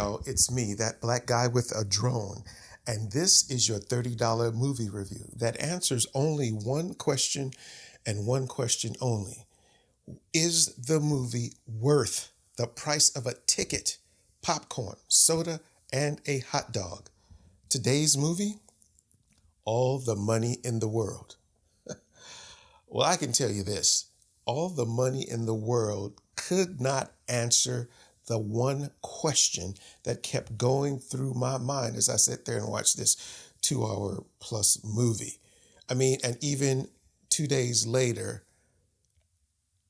y'all. It's me, that black guy with a drone. And this is your $30 movie review that answers only one question and one question only. Is the movie worth the price of a ticket, popcorn, soda, and a hot dog? Today's movie, all the money in the world. Well, I can tell you this. All the money in the world could not answer the one question that kept going through my mind as I sat there and watched this 2 hour plus movie. I mean, and even 2 days later,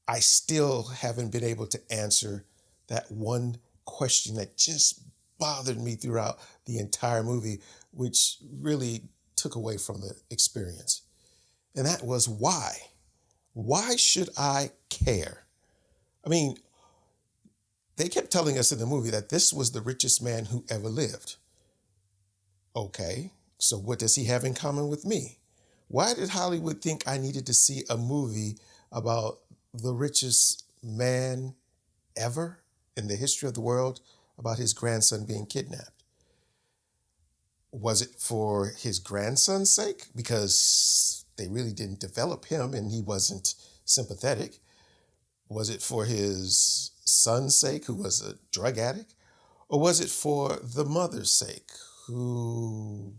I still haven't been able to answer that one question that just bothered me throughout the entire movie, which really took away from the experience. And that was why? Why should I care? I mean, they kept telling us in the movie that this was the richest man who ever lived. Okay, so what does he have in common with me? Why did Hollywood think I needed to see a movie about the richest man ever in the history of the world about his grandson being kidnapped? Was it for his grandson's sake? Because they really didn't develop him and he wasn't sympathetic. Was it for his son's sake, who was a drug addict? Or was it for the mother's sake, who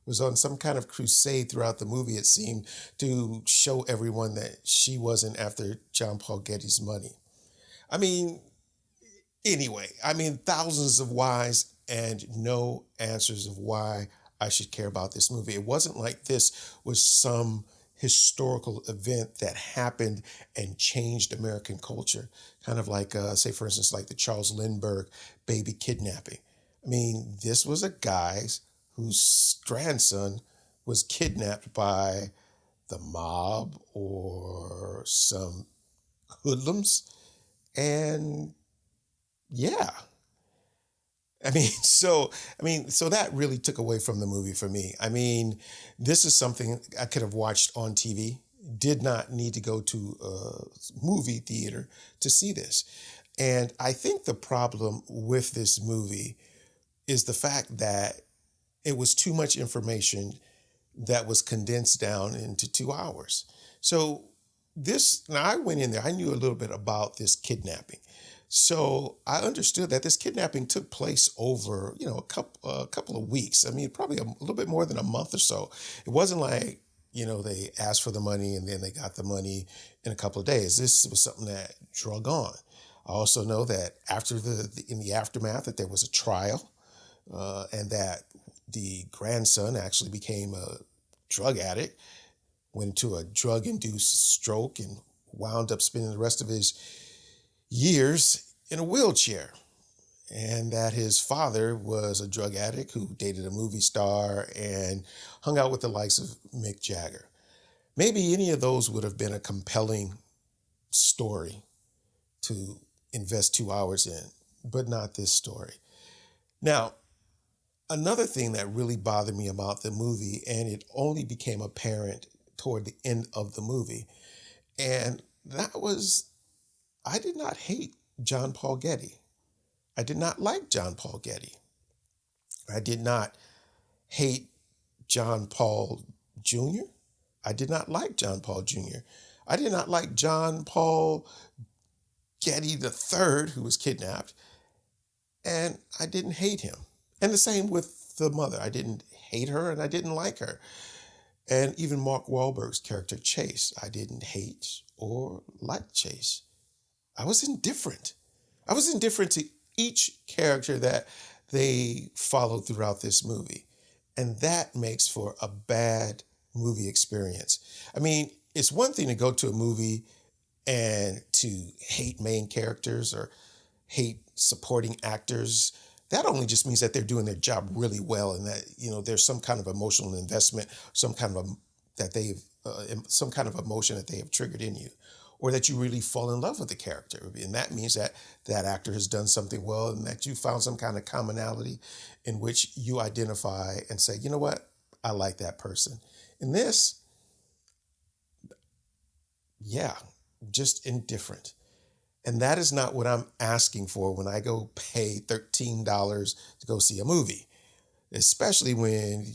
was on some kind of crusade throughout the movie, it seemed, to show everyone that she wasn't after John Paul Getty's money? I mean, anyway, thousands of whys and no answers of why I should care about this movie. It wasn't like this was some historical event that happened and changed American culture. Kind of like, say, for instance, like the Charles Lindbergh baby kidnapping. I mean, this was a guy whose grandson was kidnapped by the mob or some hoodlums. And yeah. So that really took away from the movie for me. I mean, this is something I could have watched on TV, did not need to go to a movie theater to see this. And I think the problem with this movie is the fact that it was too much information that was condensed down into 2 hours. So now I went in there, I knew a little bit about this kidnapping. So I understood that this kidnapping took place over, a couple of weeks. I mean, probably a little bit more than a month or so. It wasn't like, they asked for the money and then they got the money in a couple of days. This was something that drug on. I also know that in the aftermath that there was a trial and that the grandson actually became a drug addict, went into a drug-induced stroke and wound up spending the rest of his years in a wheelchair, and that his father was a drug addict who dated a movie star and hung out with the likes of Mick Jagger. Maybe any of those would have been a compelling story to invest 2 hours in, but not this story. Now, another thing that really bothered me about the movie, and it only became apparent toward the end of the movie, and that was, I did not hate John Paul Getty. I did not like John Paul Getty. I did not hate John Paul Jr. I did not like John Paul Jr. I did not like John Paul Getty III, who was kidnapped, and I didn't hate him. And the same with the mother. I didn't hate her and I didn't like her. And even Mark Wahlberg's character, Chase, I didn't hate or like Chase. I was indifferent. I was indifferent to each character that they followed throughout this movie. And that makes for a bad movie experience. I mean, it's one thing to go to a movie and to hate main characters or hate supporting actors. That only just means that they're doing their job really well and that, there's some kind of emotional investment, some kind of emotion that they have triggered in you, or that you really fall in love with the character. And that means that that actor has done something well and that you found some kind of commonality in which you identify and say, you know what, I like that person. In this, just indifferent. And that is not what I'm asking for when I go pay $13 to go see a movie, especially when,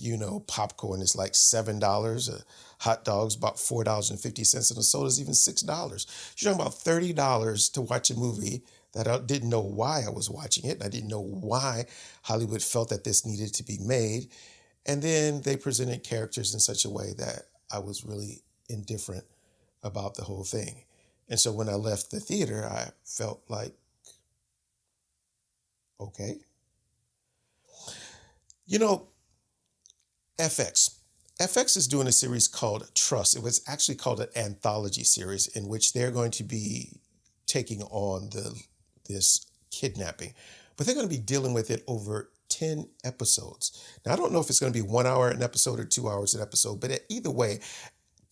popcorn is like $7, hot dogs about $4.50, and a soda is even $6. You're talking about $30 to watch a movie that I didn't know why I was watching it. I didn't know why Hollywood felt that this needed to be made. And then they presented characters in such a way that I was really indifferent about the whole thing. And so when I left the theater, I felt like, okay. You know, FX. FX is doing a series called Trust. It was actually called an anthology series in which they're going to be taking on this kidnapping, but they're going to be dealing with it over 10 episodes. Now, I don't know if it's going to be 1 hour an episode or 2 hours an episode, but either way,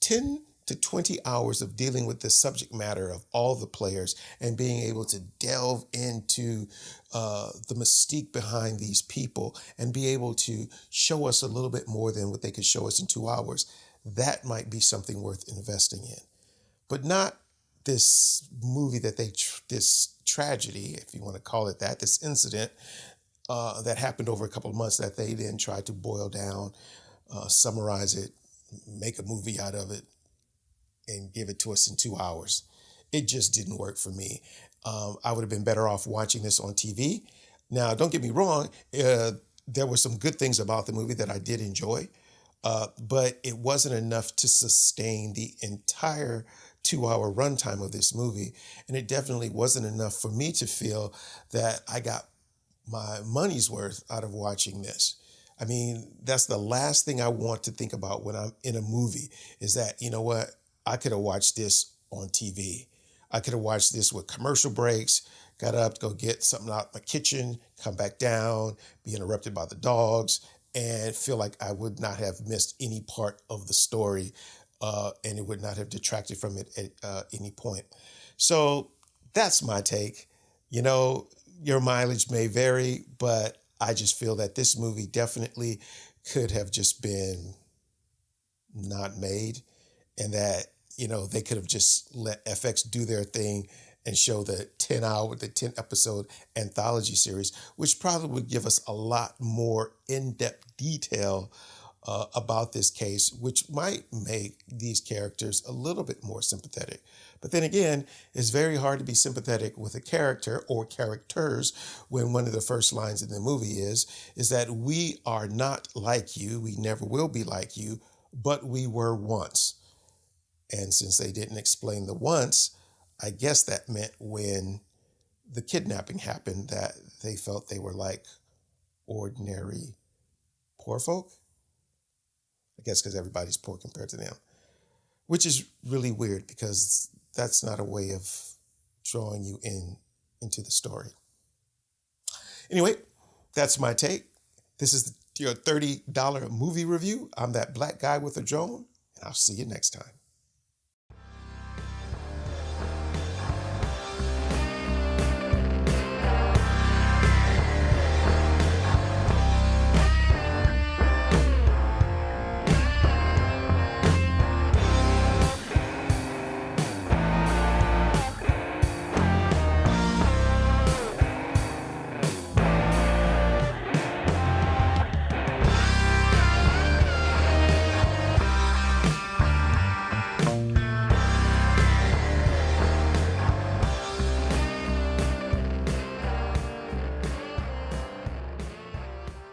10 to 20 hours of dealing with the subject matter of all the players and being able to delve into the mystique behind these people and be able to show us a little bit more than what they could show us in 2 hours. That might be something worth investing in, but not this movie that this tragedy, if you want to call it that, this incident that happened over a couple of months that they then tried to boil down, summarize it, make a movie out of it, and give it to us in 2 hours. It just didn't work for me. I would have been better off watching this on TV. Now, don't get me wrong, there were some good things about the movie that I did enjoy, but it wasn't enough to sustain the entire 2 hour runtime of this movie. And it definitely wasn't enough for me to feel that I got my money's worth out of watching this. I mean, that's the last thing I want to think about when I'm in a movie is that, you know what, I could have watched this on TV. I could have watched this with commercial breaks, got up to go get something out of my kitchen, come back down, be interrupted by the dogs, and feel like I would not have missed any part of the story, and it would not have detracted from it at any point. So that's my take. Your mileage may vary, but I just feel that this movie definitely could have just been not made, and that, they could have just let FX do their thing and show the 10 episode anthology series, which probably would give us a lot more in-depth detail about this case, which might make these characters a little bit more sympathetic. But then again, it's very hard to be sympathetic with a character or characters when one of the first lines in the movie is that we are not like you, we never will be like you, but we were once. And since they didn't explain the once, I guess that meant when the kidnapping happened that they felt they were like ordinary poor folk. I guess because everybody's poor compared to them, which is really weird because that's not a way of drawing you into the story. Anyway, that's my take. This is your $30 movie review. I'm that black guy with a drone, and I'll see you next time.